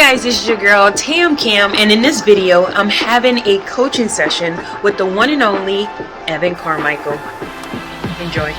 guys, this is your girl TamCam, and in this video I'm having a coaching session with the one and only Evan Carmichael. Enjoy.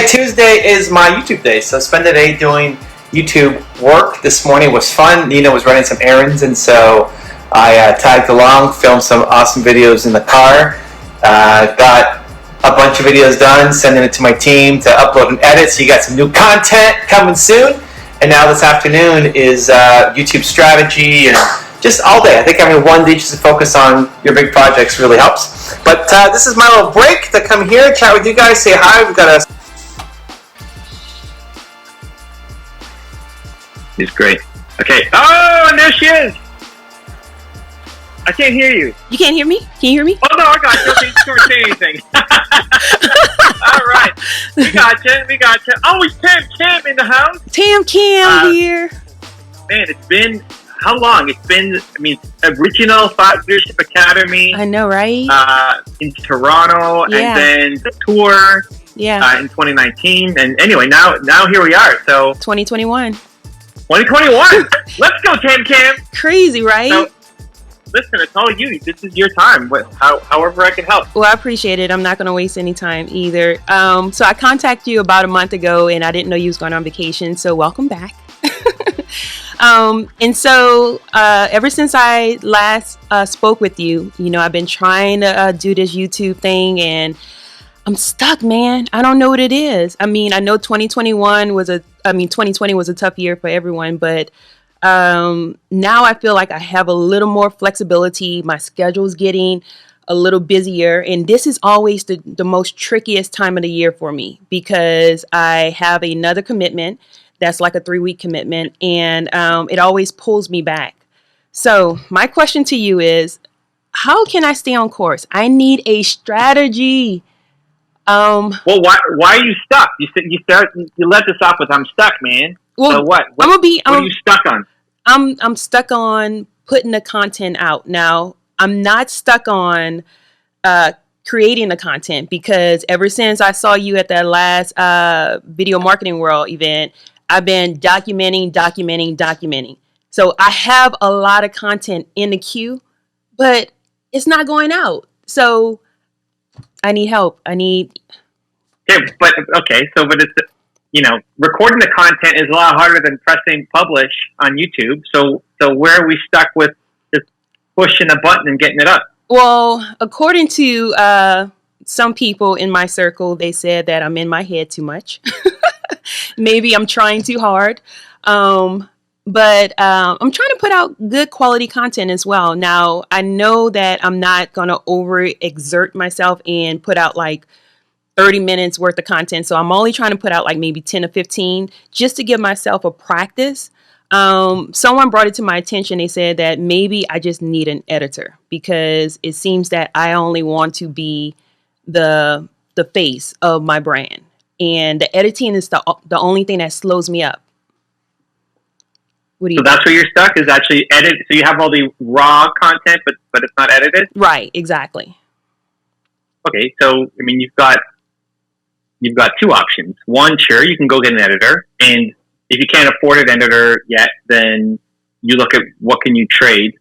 Tuesday is my YouTube day, so spend the day doing YouTube work. This morning was fun. Nina was running some errands, and so I tagged along, filmed some awesome videos in the car, got a bunch of videos done, sending it to my team to upload and edit, so you got some new content coming soon. And now this afternoon is YouTube strategy and just all day. I think having one day just to focus on your big projects really helps. But this is my little break to come here, chat with you guys, say hi. We've got a... She's great. Okay. Oh, and there she is. I can't hear you. You can't hear me? Can you hear me? Oh, no, I got you. Okay, you can't say anything. All right. We got you. Oh, it's TamCam in the house. TamCam here. Man, it's been, how long? It's been, original Thought Leadership Academy. I know, right? In Toronto, and then the tour in 2019. And anyway, now here we are. So 2021. 2021. Let's go, TamCam. Crazy, right? So, listen, it's all you. This is your time. However I can help. Well, I appreciate it. I'm not going to waste any time either. So I contacted you about a month ago, and I didn't know you was going on vacation. So welcome back. And so ever since I last spoke with you, I've been trying to do this YouTube thing, and I'm stuck, man. I don't know what it is. I know 2020 was a tough year for everyone, but now I feel like I have a little more flexibility. My schedule's getting a little busier, and this is always the most trickiest time of the year for me because I have another commitment that's like a 3-week commitment, and it always pulls me back. So my question to you is, how can I stay on course? I need a strategy. Well, why are you stuck? You let this off with "I'm stuck, man." Well, so what? What are you stuck on? I'm stuck on putting the content out. Now, I'm not stuck on creating the content because ever since I saw you at that last Video Marketing World event, I've been documenting. So I have a lot of content in the queue, but it's not going out. So I need help. But it's, recording the content is a lot harder than pressing publish on YouTube. So where are we stuck with just pushing a button and getting it up? Well, according to some people in my circle, they said that I'm in my head too much. Maybe I'm trying too hard. But I'm trying to put out good quality content as well. Now, I know that I'm not going to overexert myself and put out like 30 minutes worth of content. So I'm only trying to put out like maybe 10 or 15 just to give myself a practice. Someone brought it to my attention. They said that maybe I just need an editor because it seems that I only want to be the face of my brand. And the editing is the only thing that slows me up. So that's where you're stuck, is actually edit. So you have all the raw content, but it's not edited? Right, exactly. Okay, so you've got two options. One, sure, you can go get an editor, and if you can't afford an editor yet, then you look at what can you trade.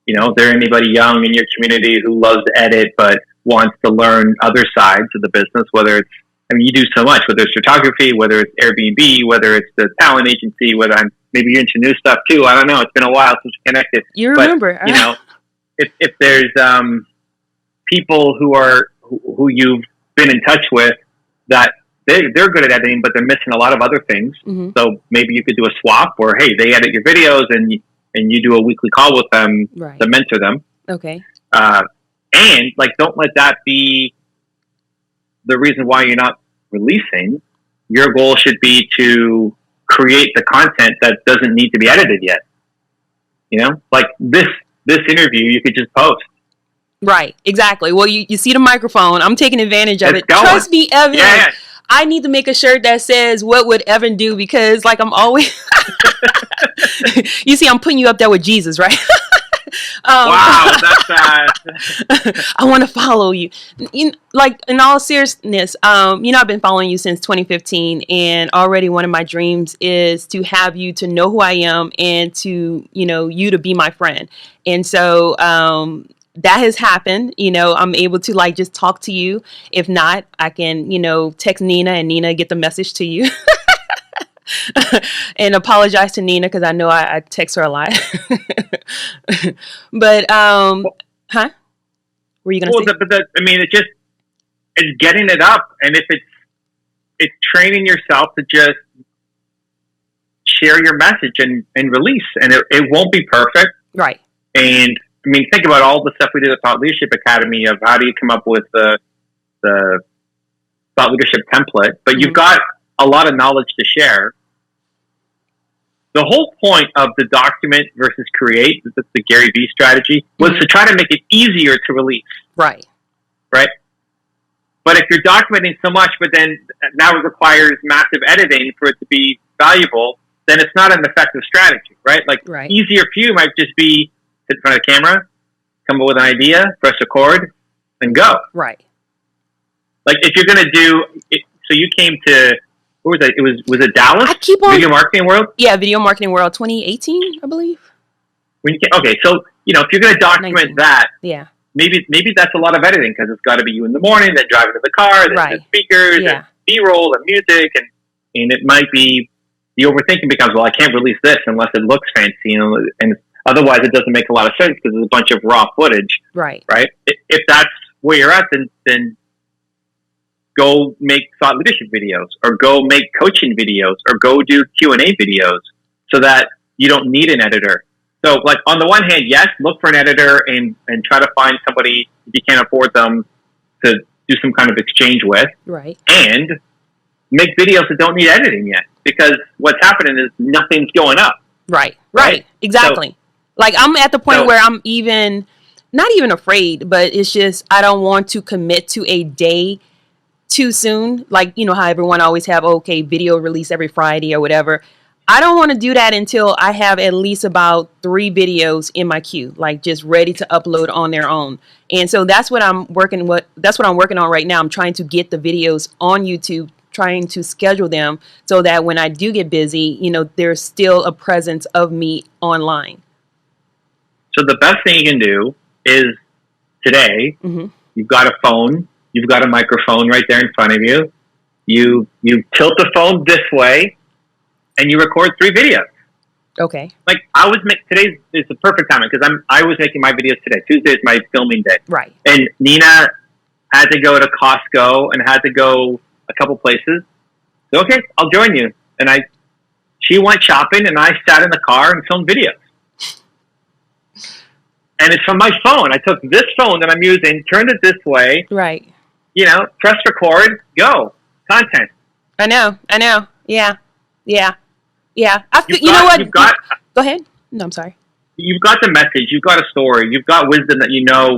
Is there anybody young in your community who loves to edit but wants to learn other sides of the business, whether it's, you do so much, whether it's photography, whether it's Airbnb, whether it's the talent agency, maybe you're into new stuff too. I don't know. It's been a while since we connected. You remember. But, if there's people who you've been in touch with that they're good at editing, but they're missing a lot of other things. Mm-hmm. So maybe you could do a swap where, hey, they edit your videos and you do a weekly call with them to mentor them. Okay. And don't let that be the reason why you're not releasing. Your goal should be to create the content that doesn't need to be edited yet. Like this interview, you could just post. Right, exactly. Well, you see the microphone. I'm taking advantage of it. Going. Trust me, Evan. Yeah. I need to make a shirt that says, "What would Evan do?" Because I'm always... You see, I'm putting you up there with Jesus, right? Wow, that's I want to follow you. Like, in all seriousness, I've been following you since 2015, and already one of my dreams is to have you to know who I am and to, you to be my friend. And so, that has happened. I'm able to like just talk to you. If not, I can, text Nina and Nina get the message to you. And apologize to Nina because I know I text her a lot. But huh? Were you gonna say? It's getting it up, and if it's training yourself to just share your message and release, and it won't be perfect, right? And think about all the stuff we did at Thought Leadership Academy of how do you come up with the thought leadership template, but you've got a lot of knowledge to share. The whole point of the document versus create, that's the Gary Vee strategy, was to try to make it easier to release. Right. Right? But if you're documenting so much, but then now it requires massive editing for it to be valuable, then it's not an effective strategy, right? Easier for you might just be sit in front of the camera, come up with an idea, press record, and go. Right. Like if you're going to do it, so you came to, what was it? Was it Dallas? I keep on Video Marketing World? Yeah, Video Marketing World 2018, I believe. Okay, so if you're going to document 19. that, yeah, maybe that's a lot of editing because it's got to be you in the morning, then driving to the car, then the speakers, and B-roll and music, and it might be the overthinking becomes, well, I can't release this unless it looks fancy, and otherwise it doesn't make a lot of sense because there's a bunch of raw footage. Right. Right. If that's where you're at, then go make thought leadership videos, or go make coaching videos, or go do Q&A videos, so that you don't need an editor. So, like on the one hand, yes, look for an editor and try to find somebody if you can't afford them to do some kind of exchange with. Right. And make videos that don't need editing yet, because what's happening is nothing's going up. Right. Exactly. So, like I'm at the point where I'm not even afraid, but it's just I don't want to commit to a day too soon. Like, how everyone always have, video release every Friday or whatever. I don't want to do that until I have at least about 3 videos in my queue, like just ready to upload on their own. And so that's what I'm working on right now. I'm trying to get the videos on YouTube, trying to schedule them so that when I do get busy, there's still a presence of me online. So the best thing you can do is today, you've got a phone, you've got a microphone right there in front of you. You tilt the phone this way, and you record 3 videos. Okay. Like today is the perfect timing because I was making my videos today. Tuesday is my filming day. Right. And Nina had to go to Costco and had to go a couple places. So, okay, I'll join you. And she went shopping, and I sat in the car and filmed videos. And it's from my phone. I took this phone that I'm using, turned it this way. Right. Press record, go. Content. I know. Yeah. You know what? Go ahead. No, I'm sorry. You've got the message. You've got a story. You've got wisdom that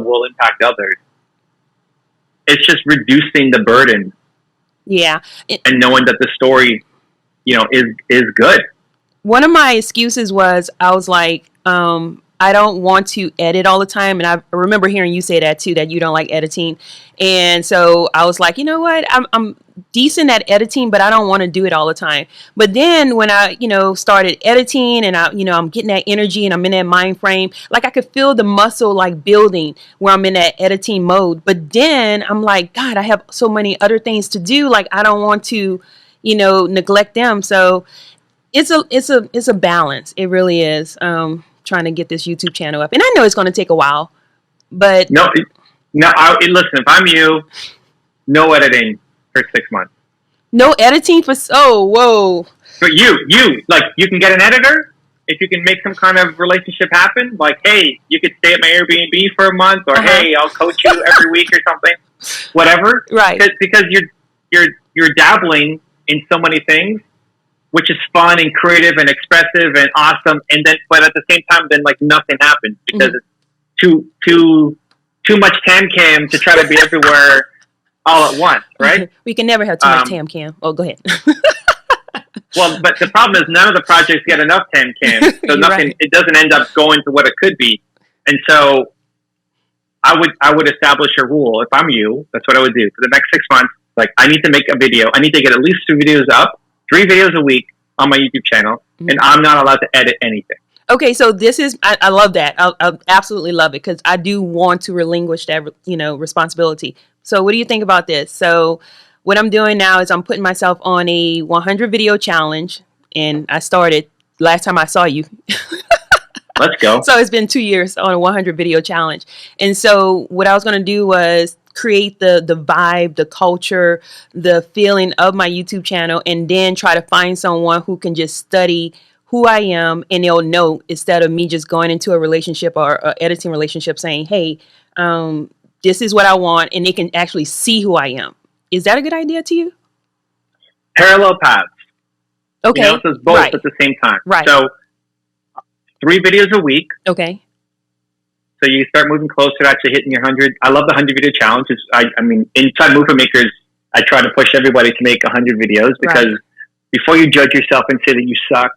will impact others. It's just reducing the burden. Yeah. And knowing that the story, is good. One of my excuses was I was like, I don't want to edit all the time. And I remember hearing you say that too, that you don't like editing. And so I was like, you know what? I'm decent at editing, but I don't want to do it all the time. But then when I, started editing and I'm getting that energy and I'm in that mind frame, like I could feel the muscle like building where I'm in that editing mode. But then I'm like, God, I have so many other things to do. Like I don't want to, neglect them. So it's a balance. It really is. Trying to get this YouTube channel up. And I know it's going to take a while, but... No, listen, if I'm you, no editing for 6 months. No editing for... Oh, whoa. For you, you can get an editor if you can make some kind of relationship happen. Like, hey, you could stay at my Airbnb for a month, or hey, I'll coach you every week or something. Whatever. Right. Because you're dabbling in so many things, which is fun and creative and expressive and awesome, but at the same time, then like nothing happens because it's too much TamCam to try to be everywhere all at once, right? We can never have too much TamCam. Oh, go ahead. Well, but the problem is none of the projects get enough TamCam, so nothing. Right. It doesn't end up going to what it could be. And so I would establish a rule. If I'm you, that's what I would do for the next 6 months. Like, I need to make a video. I need to get at least 2 videos up, 3 videos a week on my YouTube channel, and I'm not allowed to edit anything. Okay, so this is, I love that. I absolutely love it, because I do want to relinquish that, responsibility. So what do you think about this? So what I'm doing now is I'm putting myself on a 100 video challenge, and I started last time I saw you. Let's go. So it's been 2 years on a 100 video challenge. And so what I was going to do was create the vibe, the culture, the feeling of my YouTube channel, and then try to find someone who can just study who I am, and they'll know, instead of me just going into a relationship or a editing relationship saying, hey, this is what I want, and they can actually see who I am. Is that a good idea to you? Parallel paths. Okay. So it's both at the same time. Right. So 3 videos a week. Okay. So you start moving closer to actually hitting your 100. I love the 100 video challenge. I mean, inside Movement Makers, I try to push everybody to make 100 videos, because before you judge yourself and say that you suck,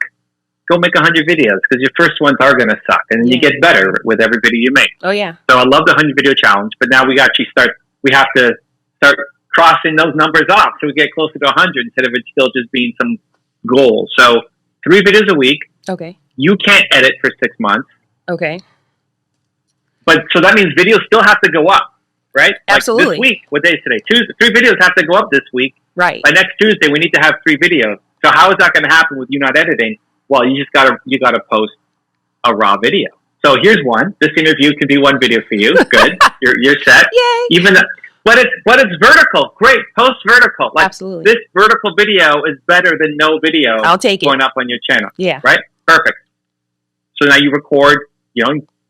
go make 100 videos, because your first ones are going to suck, and then you get better with every video you make. Oh yeah. So I love the 100 video challenge, but now we have to start crossing those numbers off, so we get closer to 100 instead of it still just being some goal. So 3 videos a week. Okay. You can't edit for 6 months. Okay. But so that means videos still have to go up, right? Absolutely. Like this week, what day is today? Tuesday. 3 videos have to go up this week. Right. By next Tuesday, we need to have 3 videos. So how is that going to happen with you not editing? Well, you gotta post a raw video. So here's one. This interview could be 1 video for you. Good. You're set. Yay. But it's vertical. Great. Post vertical. Like, absolutely. This vertical video is better than no video. I'll take it. Going up on your channel. Yeah. Right? Perfect. So now you record,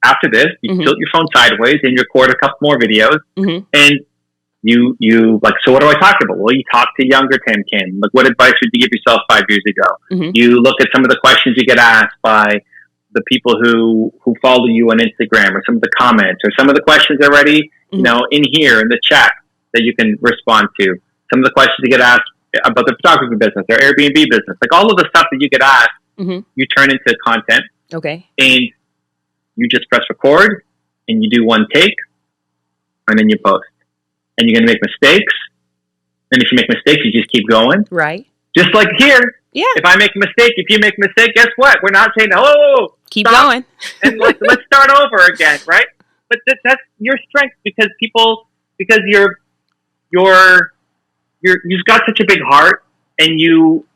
after this, you tilt your phone sideways and you record a couple more videos. And you like, so what do I talk about? Well, you talk to younger TamCam. Like, what advice would you give yourself 5 years ago? You look at some of the questions you get asked by the people who follow you on Instagram, or some of the comments, or some of the questions already, in here in the chat that you can respond to. Some of the questions you get asked about the photography business or Airbnb business, like all of the stuff that you get asked, you turn into content. Okay. And you just press record, and you do 1 take, and then you post. And you're going to make mistakes. And if you make mistakes, you just keep going. Right. Just like here. Yeah. If I make a mistake, if you make a mistake, guess what? We're not saying, oh, keep stop, going. and let's start over again, right? But that's your strength, because you've got such a big heart, and you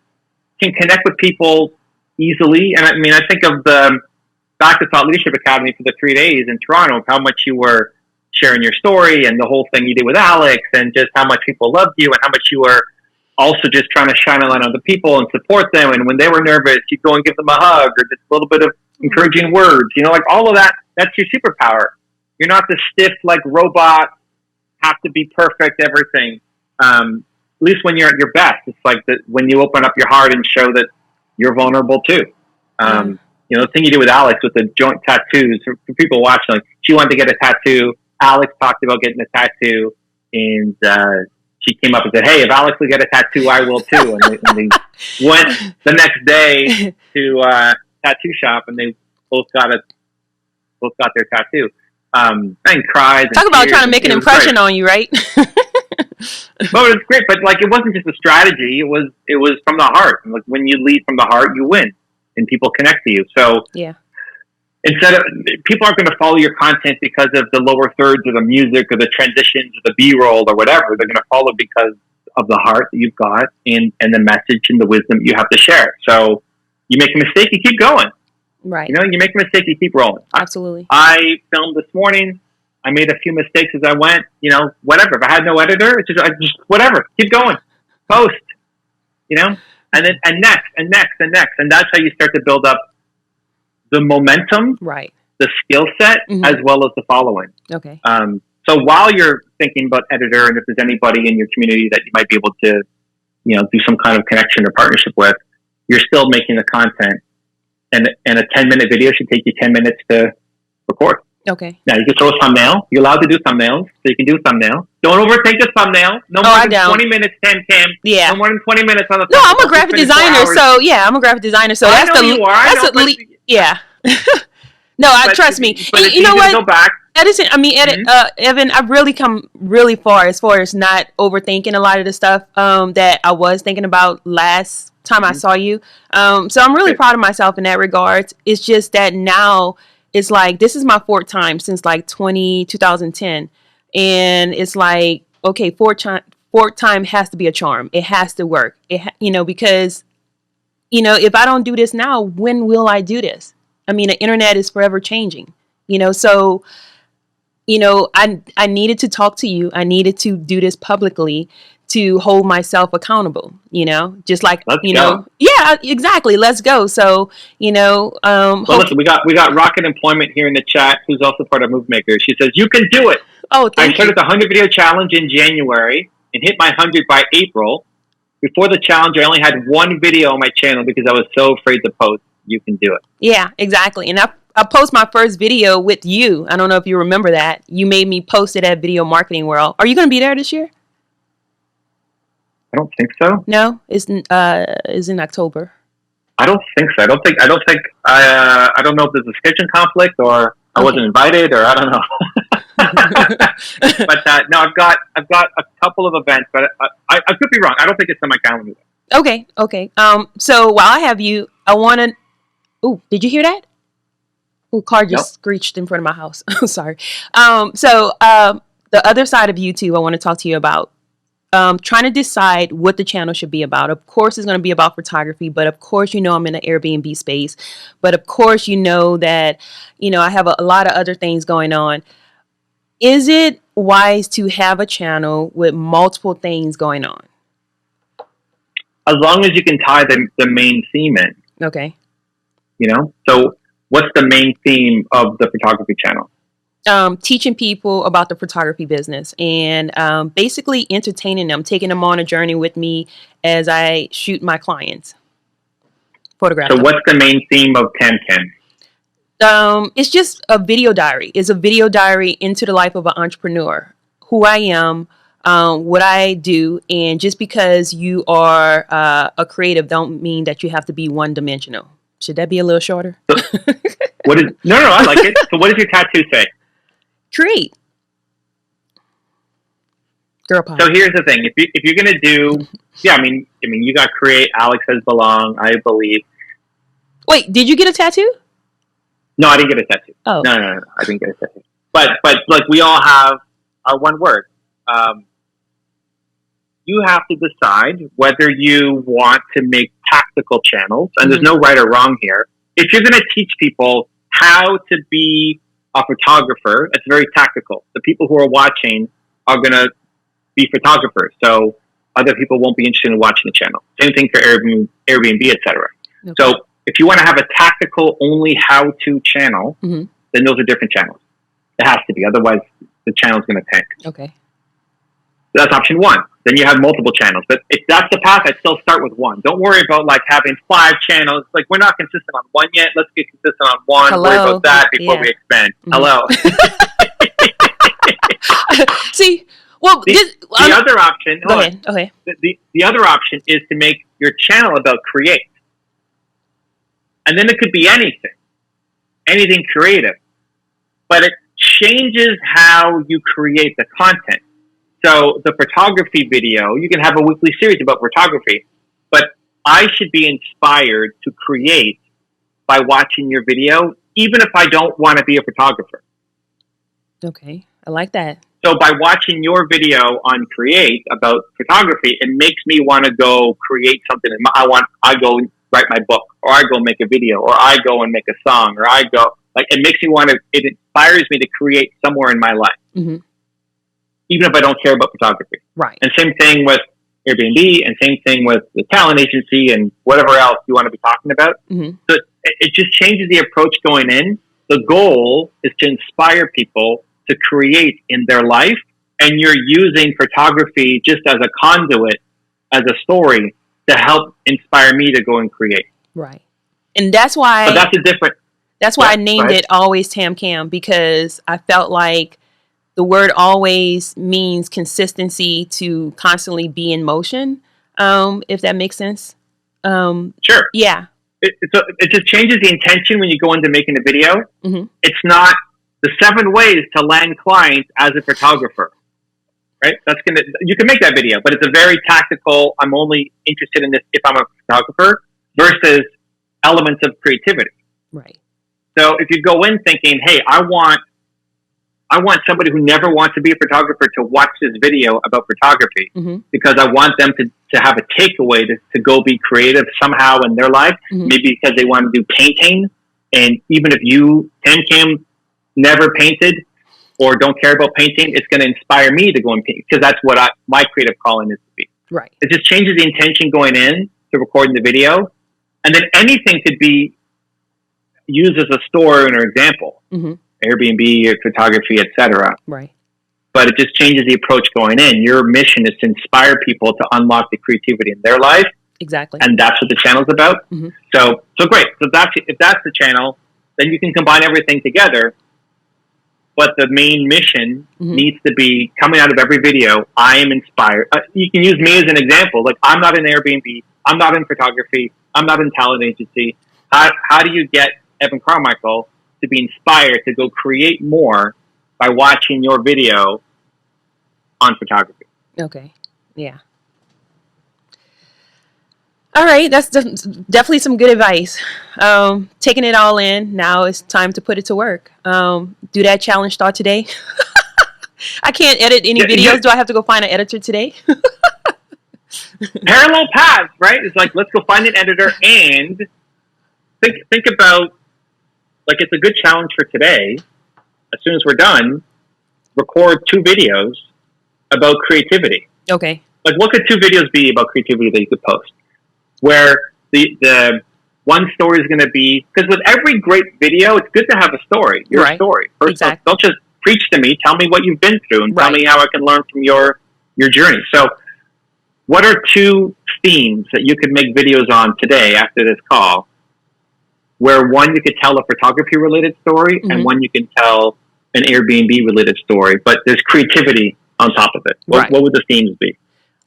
can connect with people easily. And I mean, I think of the Back to Thought Leadership Academy for the 3 days in Toronto, of how much you were sharing your story and the whole thing you did with Alex, and just how much people loved you, and how much you were also just trying to shine a light on the people and support them. And when they were nervous, you'd go and give them a hug, or just a little bit of encouraging words, like all of that. That's your superpower. You're not the stiff, like, robot, have to be perfect, everything. At least when you're at your best, it's like when you open up your heart and show that you're vulnerable too. The thing you did with Alex with the joint tattoos, for people watching, like, she wanted to get a tattoo. Alex talked about getting a tattoo, and she came up and said, hey, if Alex will get a tattoo, I will too. And they went the next day to a tattoo shop, and they both got their tattoo. And cried. Talk about trying to make an impression on you, right? Well, it's great, but like, it wasn't just a strategy. It was from the heart. And like, when you lead from the heart, you win, and people connect to you. So yeah. Instead of, people aren't going to follow your content because of the lower thirds or the music or the transitions or the B-roll or whatever. They're going to follow because of the heart that you've got, and the message and the wisdom you have to share. So you make a mistake, you keep going. Right. You make a mistake, you keep rolling. Absolutely. I filmed this morning. I made a few mistakes as I went. Whatever. If I had no editor, it's just whatever. Keep going. Post. And then next, and that's how you start to build up the momentum, right? The skill set, as well as the following. Okay. So while you're thinking about editor, and if there's anybody in your community that you might be able to, do some kind of connection or partnership with, you're still making the content. And a 10-minute video should take you 10 minutes to record. Okay. Now, you can throw a thumbnail. You're allowed to do thumbnails, so you can do a thumbnail. Don't overthink the thumbnail. No more than 20 minutes, TamCam. Yeah. No more than 20 minutes on the thumbnail. No, I'm a graphic designer, so yeah, I'm a graphic designer. So I know you are. yeah. No, trust me. But you know what? Go back. Edison, Evan, I've really come really far as not overthinking a lot of the stuff that I was thinking about last time I saw you. So I'm really proud of myself in that regard. It's just that now it's like, this is my fourth time since like 2010. And it's like, okay, fourth time has to be a charm. It has to work. Because, if I don't do this now, when will I do this? I mean, the internet is forever changing, so, I needed to talk to you. I needed to do this publicly to hold myself accountable, just like, Let's go. Yeah, exactly. Let's go. So, listen, we got Rocket Employment here in the chat, who's also part of Move Maker. She says, you can do it. Oh, I started the 100 video challenge in January and hit my 100 by April. Before the challenge, I only had one video on my channel because I was so afraid to post. You can do it. Yeah, exactly. And I post my first video with you. I don't know if you remember that. You made me post it at Video Marketing World. Are you going to be there this year? I don't think so. No, it's in October. I don't think so. I don't know if there's a scheduling conflict or I wasn't invited or I don't know. But no, I've got a couple of events, but I could be wrong. I don't think it's on my calendar. Okay. So while I have you, I want to. Oh, did you hear that? Oh, car just screeched in front of my house. Sorry. So the other side of YouTube, I want to talk to you about. Trying to decide what the channel should be about. Of course, it's going to be about photography, but of course, I'm in the Airbnb space. But of course, that, I have a lot of other things going on. Is it wise to have a channel with multiple things going on? As long as you can tie the main theme in. Okay. So what's the main theme of the photography channel? Teaching people about the photography business and basically entertaining them, taking them on a journey with me as I shoot my clients. Photograph them. What's the main theme of TamCam? It's just a video diary. It's a video diary into the life of an entrepreneur, who I am, what I do, and just because you are a creative don't mean that you have to be one-dimensional. Should that be a little shorter? No, I like it. So what does your tattoo say? Create. Girl power. So here's the thing: if you're gonna do, I mean, you got create. Alex says belong. I believe. Wait, did you get a tattoo? No, I didn't get a tattoo. Oh, no, I didn't get a tattoo. But like we all have our one word. You have to decide whether you want to make tactical channels, and there's no right or wrong here. If you're gonna teach people how to be a photographer, it's very tactical. The people who are watching are going to be photographers, so other people won't be interested in watching the channel. Same thing for Airbnb, etc. Okay. So if you want to have a tactical, only how-to channel, then those are different channels. It has to be, otherwise the channel's going to tank. Okay. So that's option one. Then you have multiple channels. But if that's the path, I'd still start with one. Don't worry about like having 5 channels. Like, we're not consistent on one yet. Let's get consistent on one. Hello. Worry about that before we expand. Hello. See, well, the other option. Go ahead. Okay. The other option is to make your channel about create. And then it could be anything creative. But it changes how you create the content. So the photography video, you can have a weekly series about photography, but I should be inspired to create by watching your video, even if I don't want to be a photographer. Okay, I like that. So by watching your video on Create about photography, it makes me want to go create something. I go write my book, or I go make a video, or I go and make a song, or I go, like, it makes me it inspires me to create somewhere in my life. Mm-hmm. Even if I don't care about photography. Right. And same thing with Airbnb, and same thing with the talent agency and whatever else you want to be talking about. Mm-hmm. So it just changes the approach going in. The goal is to inspire people to create in their life, and you're using photography just as a conduit, as a story, to help inspire me to go and create. Right. And that's why... But that's a different... That's why I named it Always TamCam, because I felt like the word always means consistency to constantly be in motion, if that makes sense. Sure. Yeah. it just changes the intention when you go into making a video. Mm-hmm. It's not the 7 ways to land clients as a photographer, right? You can make that video, but it's a very tactical, I'm only interested in this if I'm a photographer versus elements of creativity. Right. So if you go in thinking, hey, I want somebody who never wants to be a photographer to watch this video about photography mm-hmm. because I want them to have a takeaway to go be creative somehow in their life, mm-hmm. maybe because they want to do painting. And even if you, TamCam, never painted or don't care about painting, it's going to inspire me to go and paint because that's what my creative calling is to be. Right. It just changes the intention going in to recording the video. And then anything could be used as a story or an example. Mm-hmm. Airbnb, photography, etc. Right. But it just changes the approach going in. Your mission is to inspire people to unlock the creativity in their life. Exactly. And that's what the channel's about. Mm-hmm. So great. So if that's the channel, then you can combine everything together. But the main mission mm-hmm. needs to be coming out of every video. I am inspired. You can use me as an example. Like, I'm not in Airbnb. I'm not in photography. I'm not in talent agency. How do you get Evan Carmichael to be inspired to go create more by watching your video on photography? Okay. Yeah. All right. That's definitely some good advice. Taking it all in. Now it's time to put it to work. Do that challenge start today. I can't edit any videos. Do I have to go find an editor today? Parallel paths, right? It's like, let's go find an editor and think about, like, it's a good challenge for today. As soon as we're done, record 2 videos about creativity. Okay. Like, what could 2 videos be about creativity that you could post? Where the one story is going to be, because with every great video, it's good to have a story. Your right. story. First, exactly. Don't just preach to me. Tell me what you've been through and right. tell me how I can learn from your journey. So, what are 2 themes that you could make videos on today after this call? Where one, you could tell a photography-related story, mm-hmm. and one you can tell an Airbnb-related story, but there's creativity on top of it. What would the themes be?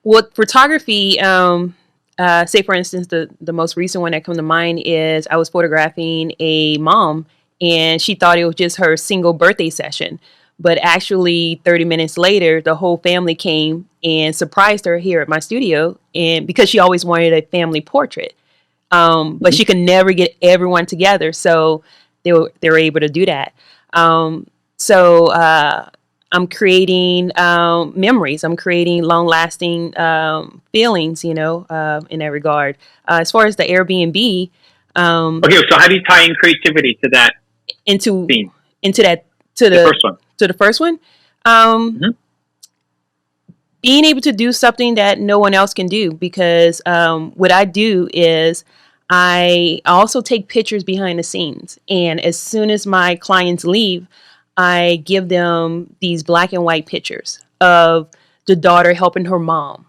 Well, photography, say, for instance, the most recent one that comes to mind is I was photographing a mom, and she thought it was just her single birthday session. But actually, 30 minutes later, the whole family came and surprised her here at my studio, and because she always wanted a family portrait. But she could never get everyone together, so they were able to do that. So I'm creating memories. I'm creating long-lasting feelings, in that regard. As far as the Airbnb, okay. So how do you tie in creativity to that theme? To the first one. To the first one. Mm-hmm. Being able to do something that no one else can do, because what I do is I also take pictures behind the scenes. And as soon as my clients leave, I give them these black and white pictures of the daughter helping her mom,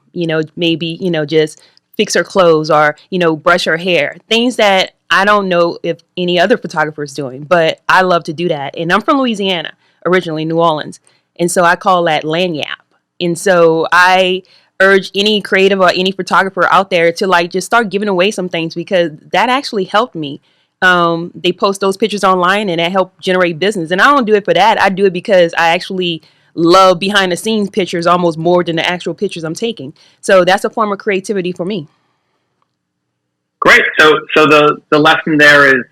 maybe, just fix her clothes or, brush her hair. Things that I don't know if any other photographer is doing, but I love to do that. And I'm from Louisiana, originally New Orleans. And so I call that lanyap. And so I urge any creative or any photographer out there to just start giving away some things, because that actually helped me. They post those pictures online and that helped generate business. And I don't do it for that. I do it because I actually love behind the scenes pictures almost more than the actual pictures I'm taking. So that's a form of creativity for me. Great. So the lesson there is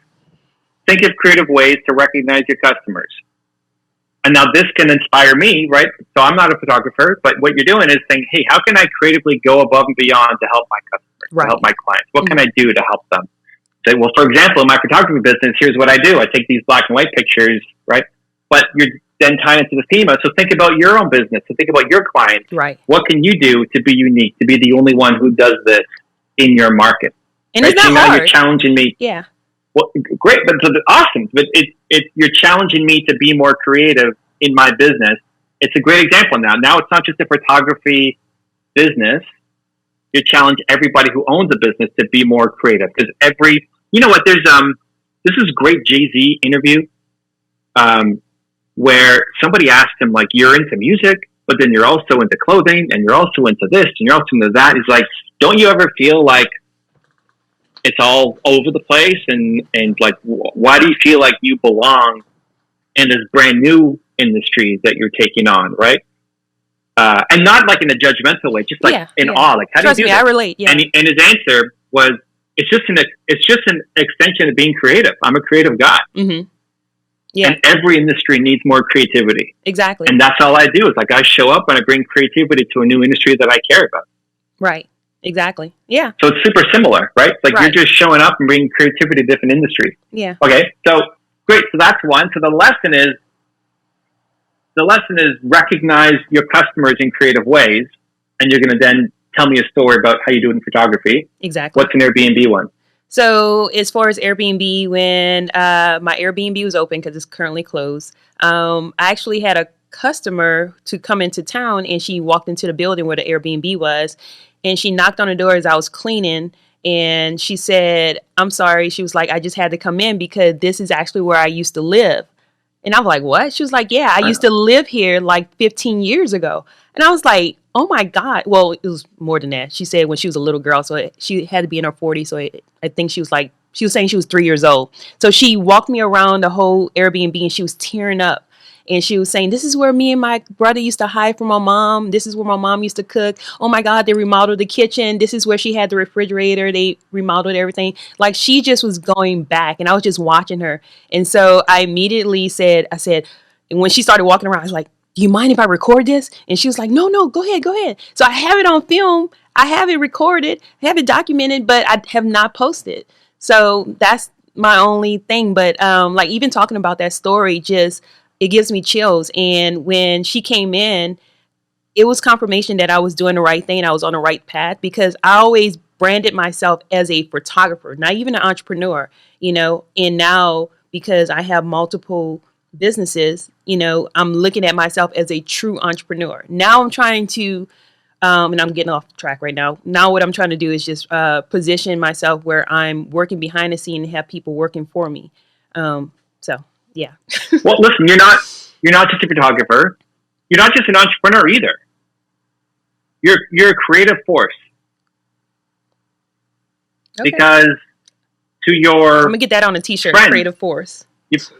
think of creative ways to recognize your customers. And now this can inspire me, right? So I'm not a photographer, but what you're doing is saying, hey, how can I creatively go above and beyond to help my customers, right. to help my clients? What can I do to help them? Say, well, for example, in my photography business, here's what I do. I take these black and white pictures, right? But you're then tying it to the theme. So think about your own business. So think about your clients. Right. What can you do to be unique, to be the only one who does this in your market? And right? it's not hard. You're challenging me. Yeah. Well, great, but awesome. But you're challenging me to be more creative in my business. It's a great example now. Now it's not just a photography business. You challenge everybody who owns a business to be more creative, because there's this is great Jay-Z interview where somebody asked him, like, you're into music, but then you're also into clothing, and you're also into this, and you're also into that. He's like, don't you ever feel like it's all over the place, and like, why do you feel like you belong in this brand new industry that you're taking on, right? And not like in a judgmental way, just like in awe. Like, how Trust do you do me, this? I relate. Yeah. And his answer was, it's just an extension of being creative. I'm a creative guy. Mm-hmm. Yeah. And every industry needs more creativity. Exactly. And that's all I do, is like, I show up and I bring creativity to a new industry that I care about. Right. Exactly. Yeah. So it's super similar, right? Like, you're just showing up and bringing creativity to different industries. Yeah. Okay. So great. So that's one. So the lesson is recognize your customers in creative ways, and you're going to then tell me a story about how you do it in photography. Exactly. What's an Airbnb one? So as far as Airbnb, when my Airbnb was open, because it's currently closed, I actually had a customer to come into town, and she walked into the building where the Airbnb was, and she knocked on the door as I was cleaning, and she said, "I'm sorry." She was like, "I just had to come in because this is actually where I used to live." And I was like, "What?" She was like, "Yeah, I used to live here like 15 years ago." And I was like, "Oh my God." Well, it was more than that. She said when she was a little girl, so she had to be in her 40s. So I think she was saying she was 3 years old. So she walked me around the whole Airbnb, and she was tearing up. And she was saying, "This is where me and my brother used to hide from my mom. This is where my mom used to cook. Oh my God, they remodeled the kitchen. This is where she had the refrigerator. They remodeled everything." Like, she just was going back, and I was just watching her. And so I immediately said, and when she started walking around, I was like, "Do you mind if I record this?" And she was like, No, go ahead. So I have it on film. I have it recorded. I have it documented, but I have not posted. So that's my only thing. But like, even talking about that story, it gives me chills. And when she came in, it was confirmation that I was doing the right thing. I was on the right path, because I always branded myself as a photographer, not even an entrepreneur, and now, because I have multiple businesses, I'm looking at myself as a true entrepreneur. Now I'm trying to, and I'm getting off track right now. Now what I'm trying to do is just position myself where I'm working behind the scene and have people working for me. So yeah. Well, listen, you're not just a photographer. You're not just an entrepreneur either. You're a creative force. Okay. Because to your, I'm gonna get that on a t-shirt. Friend, creative force.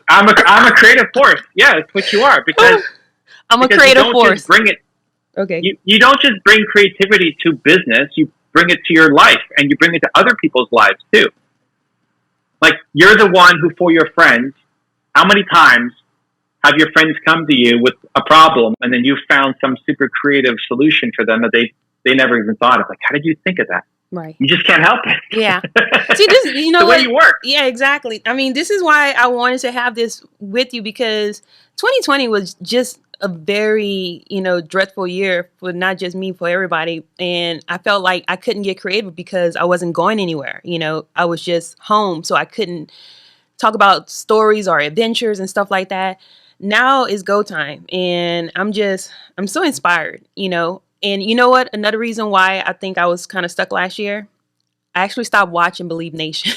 I'm a creative force. Yeah, that's what you are. Because I'm a creative force. Just bring it. Okay. You don't just bring creativity to business. You bring it to your life, and you bring it to other people's lives too. Like, you're the one who, for your friends, how many times have your friends come to you with a problem, and then you found some super creative solution for them that they never even thought of? Like, how did you think of that? Right. You just can't help it. Yeah. See, this, the way you work. Yeah, exactly. I mean, this is why I wanted to have this with you, because 2020 was just a very, dreadful year for not just me, for everybody. And I felt like I couldn't get creative because I wasn't going anywhere. I was just home, so I couldn't talk about stories or adventures and stuff like that. Now is go time, and I'm so inspired, And you know what? Another reason why I think I was kind of stuck last year, I actually stopped watching Believe Nation.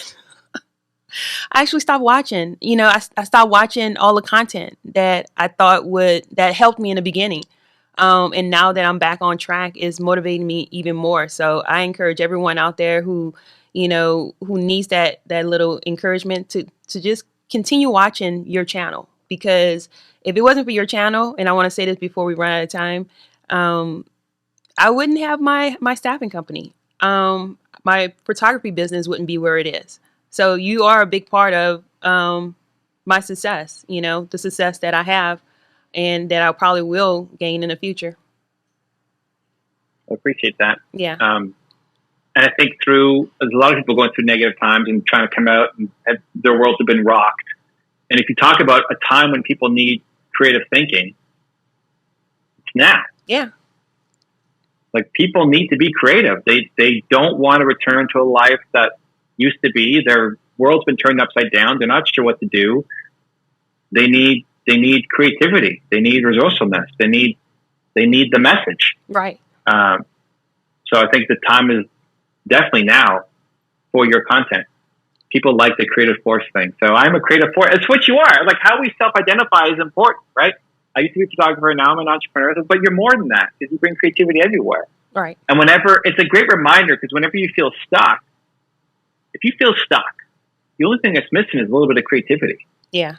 I actually stopped watching. I stopped watching all the content that I thought that helped me in the beginning. And now that I'm back on track, is motivating me even more. So I encourage everyone out there who needs that little encouragement to just continue watching your channel. Because if it wasn't for your channel, and I want to say this before we run out of time, I wouldn't have my staffing company. My photography business wouldn't be where it is. So you are a big part of my success, the success that I have and that I probably will gain in the future. I appreciate that. Yeah. And I think there's a lot of people going through negative times and trying to come out, and their worlds have been rocked. And if you talk about a time when people need creative thinking, it's now. Yeah. Like, people need to be creative. They don't want to return to a life that used to be. Their world's been turned upside down. They're not sure what to do. They need creativity. They need resourcefulness. They need the message. Right. So I think the time is definitely now for your content. People like the creative force thing. So I'm a creative force. It's what you are. Like, how we self-identify is important, right? I used to be a photographer, now I'm an entrepreneur. But you're more than that, because you bring creativity everywhere. Right. And it's a great reminder, because whenever you feel stuck, if you feel stuck, the only thing that's missing is a little bit of creativity. Yeah.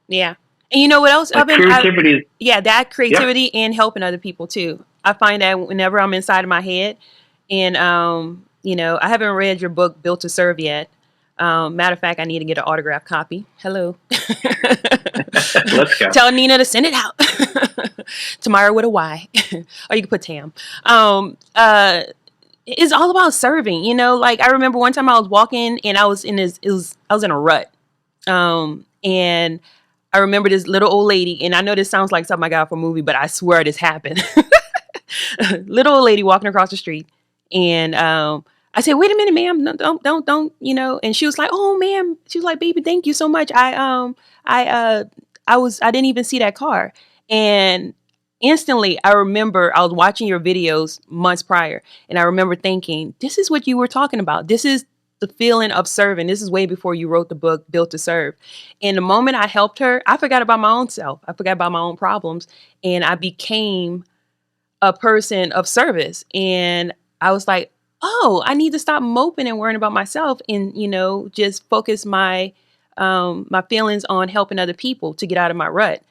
Yeah. And you know what else? Like creativity. That creativity and helping other people too. I find that whenever I'm inside of my head and, you know, I haven't read your book, Built to Serve yet. Matter of fact, I need to get an autographed copy. Hello. Let's go. Tell Nina to send it out. Tomorrow with a Y. Or you can put Tam. It's all about serving, you know, like I remember one time I was walking and I was in a rut. And I remember this little old lady, and I know this sounds like something I got from a movie, but I swear this happened. Little old lady walking across the street, and I said, "Wait a minute, ma'am, no, don't, you know?" And she was like, "Oh, ma'am," she was like, "Baby, thank you so much. I didn't even see that car." And instantly, I remember I was watching your videos months prior, and I remember thinking, "This is what you were talking about. This is the feeling of serving. This is way before you wrote the book, Built to Serve." And the moment I helped her, I forgot about my own self. I forgot about my own problems. And I became a person of service. And I was like, oh, I need to stop moping and worrying about myself and, you know, just focus my feelings on helping other people to get out of my rut.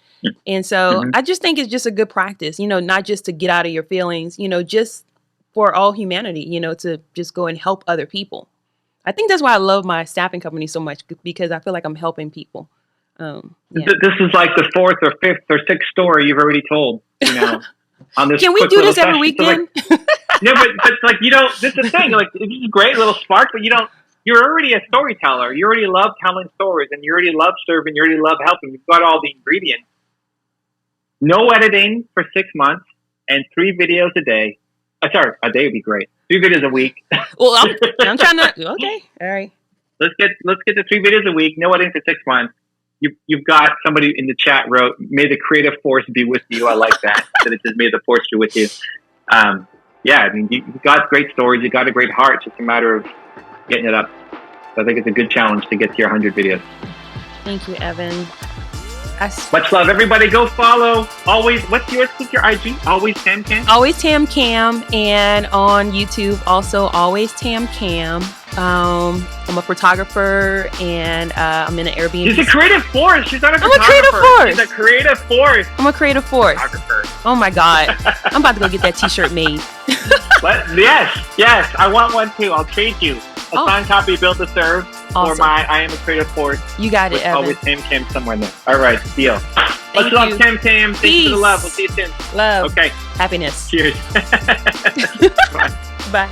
And so I just think it's just a good practice, you know, not just to get out of your feelings, you know, just for all humanity, you know, to just go and help other people. I think that's why I love my staffing company so much, because I feel like I'm helping people. Yeah. This is like the 4th or 5th or 6th story you've already told, you know, on this. Can we do this every weekend? So like, no, but like, you know, this is the thing, like, this is great, little spark, but you're already a storyteller. You already love telling stories, and you already love serving. You already love helping. You've got all the ingredients. No editing for 6 months and 3 videos a day. Sorry, a day would be great. 3 videos a week. Well, I'm trying to. Okay, all right. Let's get to 3 videos a week. No editing for 6 months. You've got somebody in the chat wrote, "May the creative force be with you." I like that. That it says, "May the force be with you." Yeah, I mean, you've got great stories. You got a great heart. It's just a matter of getting it up. So I think it's a good challenge to get to your 100 videos. Thank you, Evan. Much love, everybody. Go follow. Always, what's your IG? Always TamCam? Always TamCam, and on YouTube also Always TamCam. I'm a photographer, and I'm in an Airbnb. She's a creative force. She's not a photographer. I'm a creative force. She's a creative force. I'm a creative force. Photographer. Oh my God. I'm about to go get that t-shirt made. Yes. I want one too. I'll trade you a signed copy, Built to Serve, or my I Am a Creative Force. You got it, Evan. Always TamCam somewhere in there. All right, deal. Let's love TamCam. Thanks for the love. We'll see you soon. Love. Okay. Happiness. Cheers. Bye. Bye.